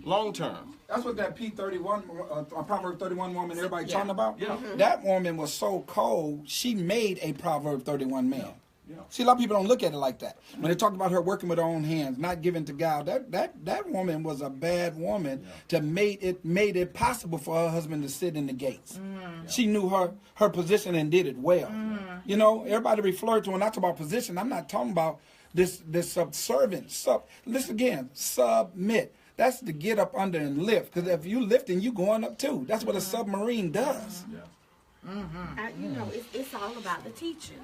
long term. That's what that P31, Proverb 31 woman everybody talking about. Yeah. That woman was so cold, she made a Proverb 31 man. Yeah. See, a lot of people don't look at it like that. When they talk about her working with her own hands, not giving to God, that woman was a bad woman to made it possible for her husband to sit in the gates. She knew her position and did it well. You know, everybody referred to when I talk about position, I'm not talking about this subservient. Listen again, submit. That's to get up under and lift. Because if you lifting, you going up too. That's what a submarine does. You know, it's all about the teaching.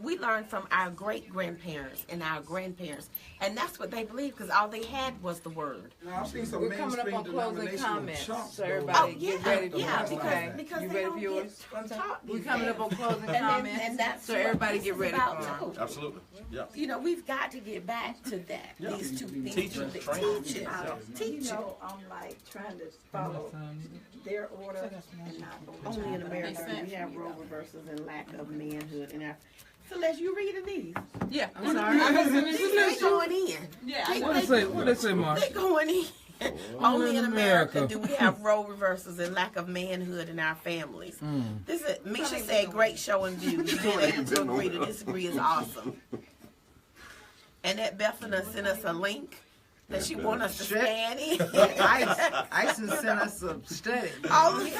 we learned from our great-grandparents and our grandparents, and that's what they believed because all they had was the word. Now, I've seen some We're coming up mainstream on closing denominational comments, chunks. so though. everybody get ready to yeah, okay. because You they ready don't for yours? get taught We're these coming things. up on closing And comments, that's so what everybody this get is ready about, for them. too. Absolutely. Yeah. You know, we've got to get back to that. Yeah. These two things. Teaching, to training. teach it. Yeah. Teach You it. know, I'm like trying to follow their order and not Only in America do we have role reversals and lack of manhood in our. Celeste, you reading these? Yeah, I'm They going in. What they say, Mark? They going in. Only in America do we have role reversals and lack of manhood in our families. This is Misha said, "Great show and view. Being able to agree to disagree is awesome." And that Bethany sent us a link that she want us to scan in. Ice sent us a study. All of this.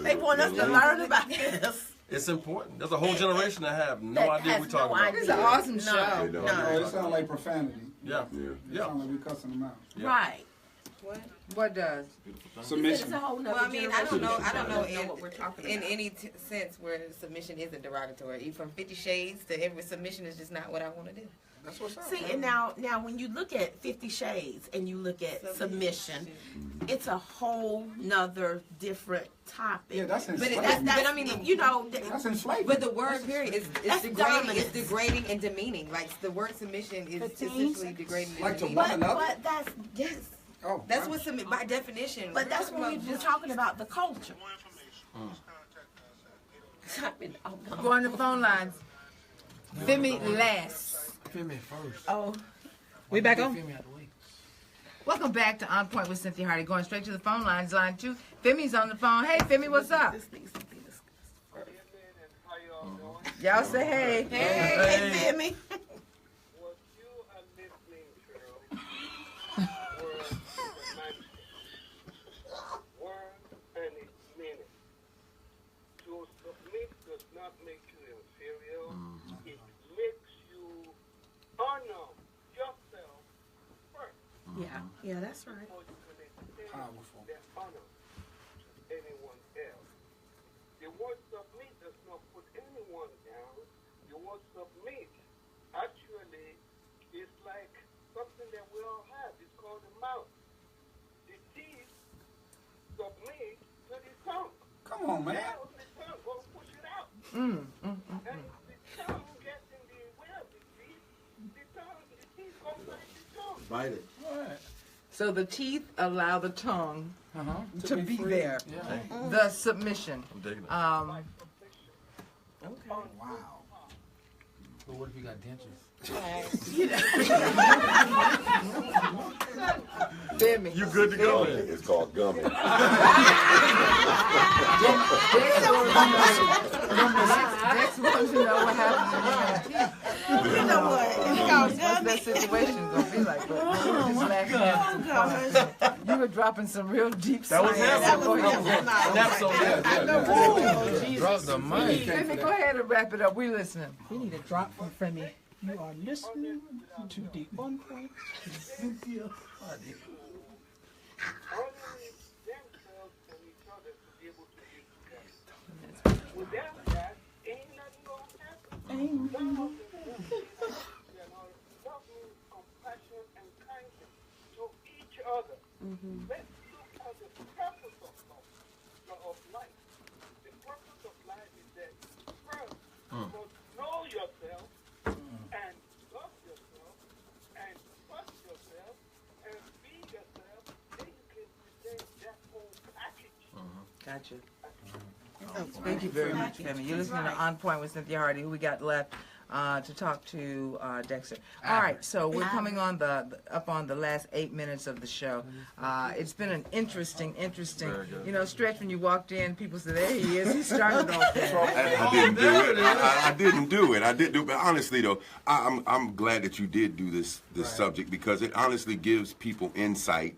They want us to learn about this. It's important. There's a whole generation that have no That idea has what we're talking no about. idea. It's an awesome show. They don't. Oh, it sounds like profanity. Yeah. Yeah. It Yeah. sounds like we cussing them out. Yeah. Right. What does? It's Submission. a whole nother Well, I mean, I don't know generation what we're talking in about. any sense where submission isn't derogatory. From 50 Shades to every submission is just not what I want to do. That's what's up. See, and now when you look at 50 Shades and you look at submission, it's a whole nother different topic. Yeah, that's But enslavement. but I mean, you know, That's enslavement. but the word period is That's degrading. dominance. It's degrading and demeaning. Like the word submission is essentially degrading and Like to demeaning. one another? but that's yes. Oh, That's what submit by definition. But that's when we're just talking about the culture. Go on the phone lines. Femi last. Femi first. Oh, We back on? Femi out the way. Welcome back to On Point with Cynthia Hardy. Going straight to the phone lines. Line 2. Femi's on the phone. Hey, Femi, what's up? this needs to be discussed first. Y'all say hey. Hey, Femi. What you are listening to were semantics. Word and its meaning. To submit does not make you inferior. It makes you honor yourself first. Yeah, that's right. Before you can extend Powerful. that honor to anyone else. The word submit does not put anyone down. The word submit actually is like something that we all have. It's called the mouth. The teeth submit to the tongue. come on, man. Now the tongue will push it out. And the tongue gets in the way of the teeth. The teeth go like the tongue. Bite it. So the teeth allow the tongue to be free. there. Yeah. The submission. I'm digging it. Wow. But what if you got dentures? Femi. You good to go? It's called gummy. Dex wants to know what happens when you have teeth. You know what? It's called What's that gummy. situation gonna be like? But we were just laughing at some fun. You were dropping some real deep That was science. him. Go ahead. That's so good. Drop the mic. Femi, go ahead and wrap it up. We're listening. We need a drop from Femi. You are listening to the OnPoint with Cynthia Hardy. Only themselves and each other to be able to be together. Without that, ain't nothing gonna happen. Some of the love means compassion and kindness to each other. Let's look at the purpose of life. The purpose of life is that first, you must know yourself and love yourself and trust yourself and be yourself. Then you can present that whole package. Gotcha. Thank you very much, Femi. You're listening to On Point with Cynthia Hardy. Who we got left to talk to Dexter. All right, so we're coming on up on the last 8 minutes of the show. It's been an interesting. You know, Stretch, when you walked in, people said, "There he is." He started off there. I didn't do it. I didn't do it. I didn't do it. But honestly, though, I'm glad that you did do this subject because it honestly gives people insight.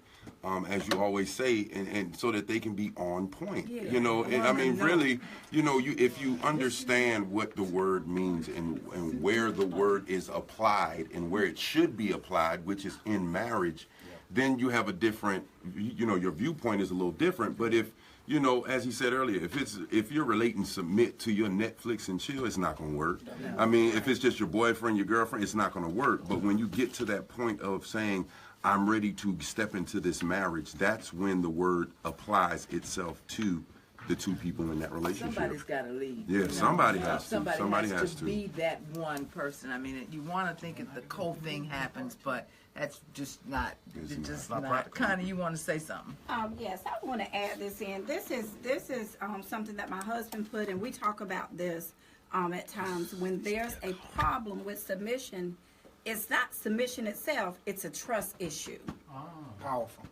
As you always say, and so that they can be on point. Yeah. You know, and I mean, really, you know, if you understand what the word means and where the word is applied and where it should be applied, which is in marriage, then you have a different, you know, your viewpoint is a little different. But if you know, as he said earlier, if you're relating submit to your Netflix and chill, it's not going to work. I mean, if it's just your boyfriend, your girlfriend, it's not going to work. But when you get to that point of saying, I'm ready to step into this marriage, that's when the word applies itself to the two people in that relationship. Somebody's got to lead. Yeah, you know? somebody has to. Somebody has to be that one person. I mean, you want to think that the co-thing happens, but that's just not. It's just not. Connie, you want to say something? Yes, I want to add this in. This is something that my husband put, and we talk about this at times when there's a problem with submission. It's not submission itself; it's a trust issue. Powerful.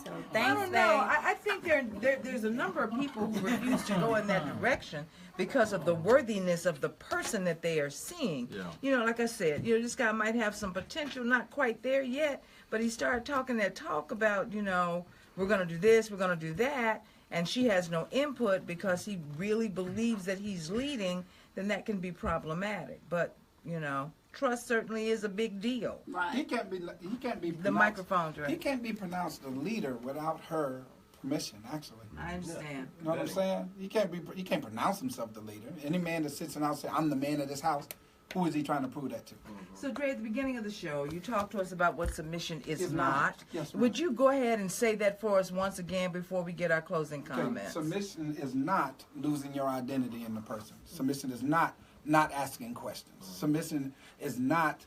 So I don't know. I think there's a number of people who refuse to go in that direction because of the worthiness of the person that they are seeing. Yeah. You know, like I said, you know, this guy might have some potential, not quite there yet, but he started talking that talk about, you know, we're going to do this, we're going to do that, and she has no input because he really believes that he's leading, then that can be problematic. But, you know, trust certainly is a big deal. Right. He can't be The microphone's right. He can't be pronounced the leader without her permission. Actually, I understand. you know what I'm saying? He can't pronounce himself the leader. Any man that sits in the house and says, "I'm the man of this house," who is he trying to prove that to? So, Dre, at the beginning of the show, you talked to us about what submission is not. Yes, ma'am. Would you go ahead and say that for us once again before we get our closing comments? Submission is not losing your identity in the person. Submission is not asking questions. Submission is not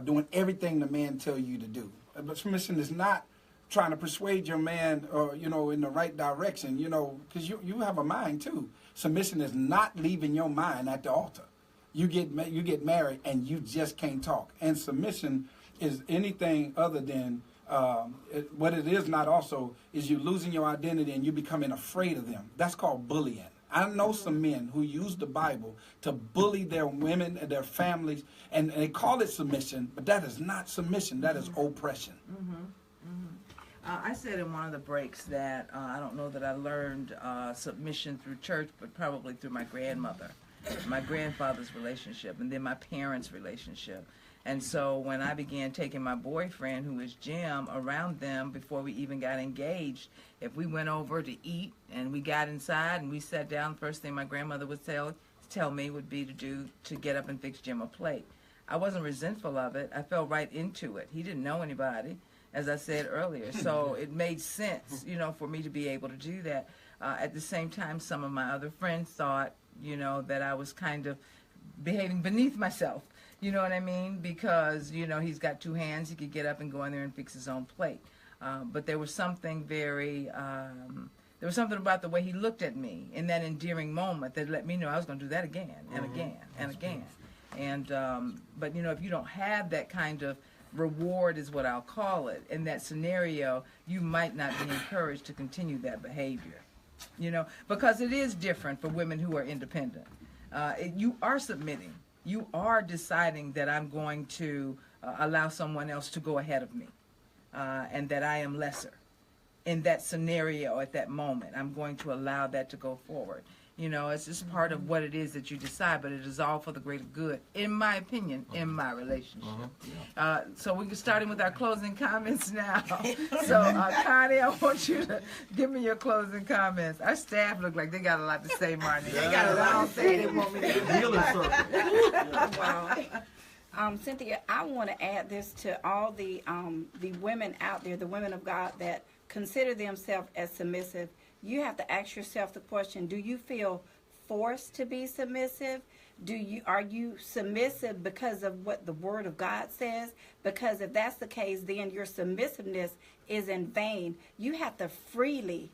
doing everything the man tell you to do. But submission is not trying to persuade your man, you know, in the right direction, you know, because you have a mind too. Submission is not leaving your mind at the altar. You get married and you just can't talk. And submission is anything other than what it is not also is you losing your identity and you becoming afraid of them. That's called bullying. I know some men who use the Bible to bully their women and their families, and they call it submission, but that is not submission. That is oppression. I said in one of the breaks that I don't know that I learned submission through church, but probably through my grandmother, my grandfather's relationship, and then my parents' relationship. And so when I began taking my boyfriend, who is Jim, around them before we even got engaged, if we went over to eat and we got inside and we sat down, the first thing my grandmother would tell me would be to get up and fix Jim a plate. I wasn't resentful of it. I fell right into it. He didn't know anybody, as I said earlier. So it made sense, you know, for me to be able to do that. At the same time, some of my other friends thought, you know, that I was kind of behaving beneath myself. You know what I mean? Because, you know, he's got two hands. He could get up and go in there and fix his own plate. But there was something there was something about the way he looked at me in that endearing moment that let me know I was going to do that again and again and again. And, but, you know, if you don't have that kind of reward is what I'll call it, in that scenario, you might not be encouraged to continue that behavior. You know, because it is different for women who are independent. You are submitting. You are deciding that I'm going to allow someone else to go ahead of me and that I am lesser. In that scenario, at that moment, I'm going to allow that to go forward. You know, it's just part of what it is that you decide, but it is all for the greater good, in my opinion, in my relationship. So we're starting with our closing comments now. So, Connie, I want you to give me your closing comments. Our staff look like they got a lot to say, Marnie. They got a lot to say. They want me to Wow. Cynthia, I want to add this to all the women out there, the women of God that consider themselves as submissive. You have to ask yourself the question, do you feel forced to be submissive? Are you submissive because of what the Word of God says? Because if that's the case, then your submissiveness is in vain. You have to freely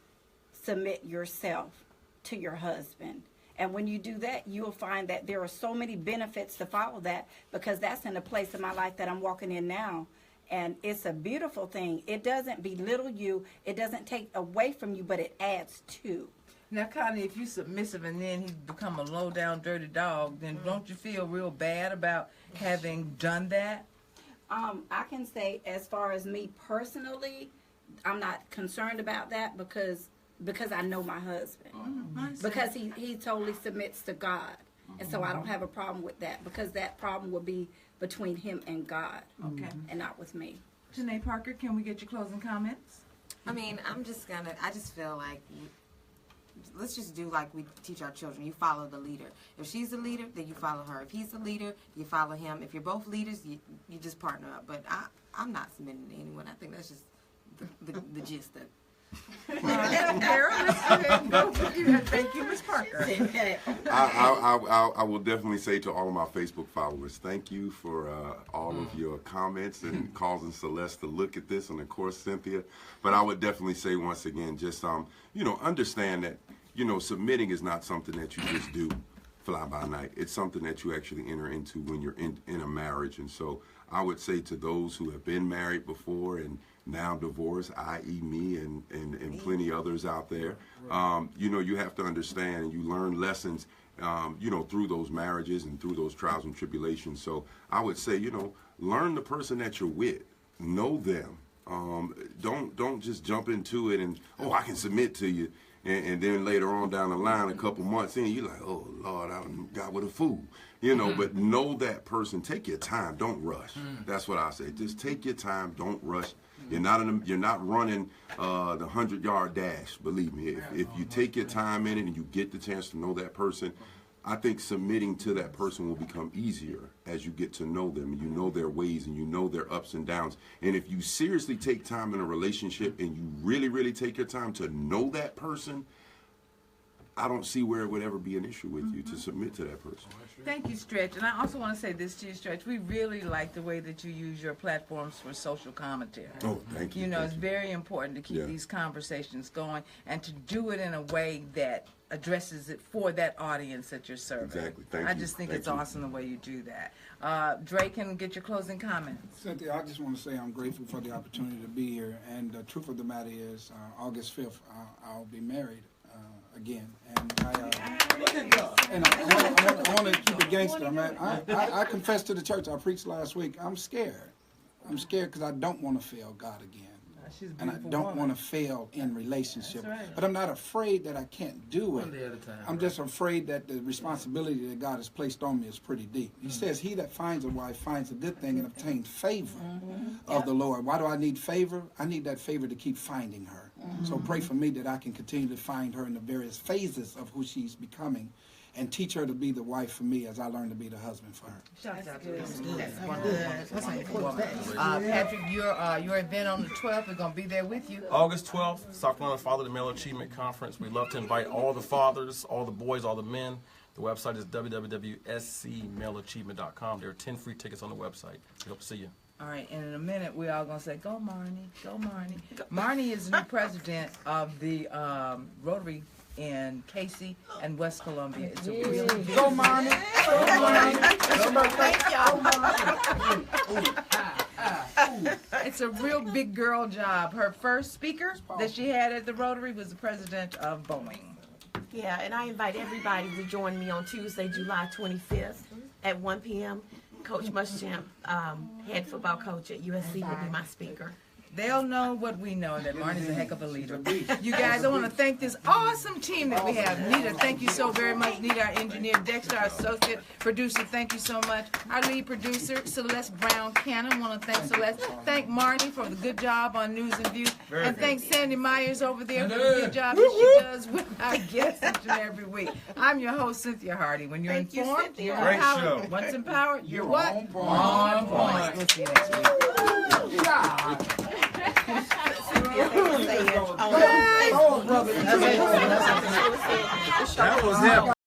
submit yourself to your husband. And when you do that, you'll find that there are so many benefits to follow that, because that's in the place of my life that I'm walking in now. And it's a beautiful thing. It doesn't belittle you. It doesn't take away from you, but it adds to. Now, Connie, if you're submissive and then he's become a low-down, dirty dog, then don't you feel real bad about having done that? I can say, as far as me personally, I'm not concerned about that because I know my husband. Because he totally submits to God. And so I don't have a problem with that, because that problem will be between him and God, and not with me. Janae Parker, can we get your closing comments? I mean, I just feel like let's just do like we teach our children. You follow the leader. If she's the leader, then you follow her. If he's the leader, you follow him. If you're both leaders, you just partner up. But I'm not submitting to anyone. I think that's just the gist of it. Thank you, Ms. Parker. I will definitely say to all of my Facebook followers, thank you for all of your comments and causing Celeste to look at this, and of course Cynthia. But I would definitely say once again, just understand that submitting is not something that you just do fly by night. It's something that you actually enter into when you're in a marriage. And so I would say to those who have been married before and now divorced, i.e. me and plenty others out there, you have to understand, and you learn lessons, through those marriages and through those trials and tribulations. So I would say, learn the person that you're with, know them. Don't just jump into it and, I can submit to you. And then later on down the line, a couple months in, you're like, oh, Lord, I got with a fool. But know that person. Take your time. Don't rush. That's what I say. Just take your time. Don't rush. You're not running the 100-yard dash, believe me. If you take your time in it and you get the chance to know that person, I think submitting to that person will become easier as you get to know them and you know their ways and you know their ups and downs. And if you seriously take time in a relationship and you really, really take your time to know that person, I don't see where it would ever be an issue with you to submit to that person. Thank you, Stretch. And I also want to say this to you, Stretch. We really like the way that you use your platforms for social commentary. Oh, thank you. It's very important to keep these conversations going and to do it in a way that addresses it for that audience that you're serving. Exactly. Thank you. I just think it's awesome the way you do that. Dre, can get your closing comments. Cynthia, I just want to say I'm grateful for the opportunity to be here. And the truth of the matter is, August 5th, I'll be married again. And I want to keep it gangster, man. I confessed to the church. I preached last week. I'm scared. I'm scared because I don't want to fail God again. And I don't want to fail in relationship. Right. But I'm not afraid that I can't do it. I'm just afraid that the responsibility that God has placed on me is pretty deep. He says, he that finds a wife finds a good thing and obtains favor of the Lord. Why do I need favor? I need that favor to keep finding her. So pray for me that I can continue to find her in the various phases of who she's becoming and teach her to be the wife for me as I learn to be the husband for her. Patrick, your event on the 12th, we're going to be there with you. August 12th, South Carolina Father to Male Achievement Conference. We'd love to invite all the fathers, all the boys, all the men. The website is www.scmaleachievement.com. There are 10 free tickets on the website. We hope to see you. All right, and in a minute, we're all going to say, go Marnie, go Marnie. Marnie is the new president of the Rotary in Casey and West Columbia. It's a real go Marnie, go Marnie. It's a real big girl job. Her first speaker that she had at the Rotary was the president of Boeing. Yeah, and I invite everybody to join me on Tuesday, July 25th at 1 p.m. Coach Muschamp, head football coach at USC, will be my speaker. They'll know what we know, that Marnie's a heck of a leader. You guys, I want to thank this awesome team that we have. Nita, thank you so very much. Nita, our engineer. Dexter, our associate producer, thank you so much. Our lead producer, Celeste Brown-Cannon. I want to thank Celeste. Thank Marnie for the good job on News and View. And thank Sandy Myers over there for the good job that she does with our guests each and every week. I'm your host, Cynthia Hardy. When you're informed, you're empowered. Once empowered, you're what? On point. We'll see you next week. That was him.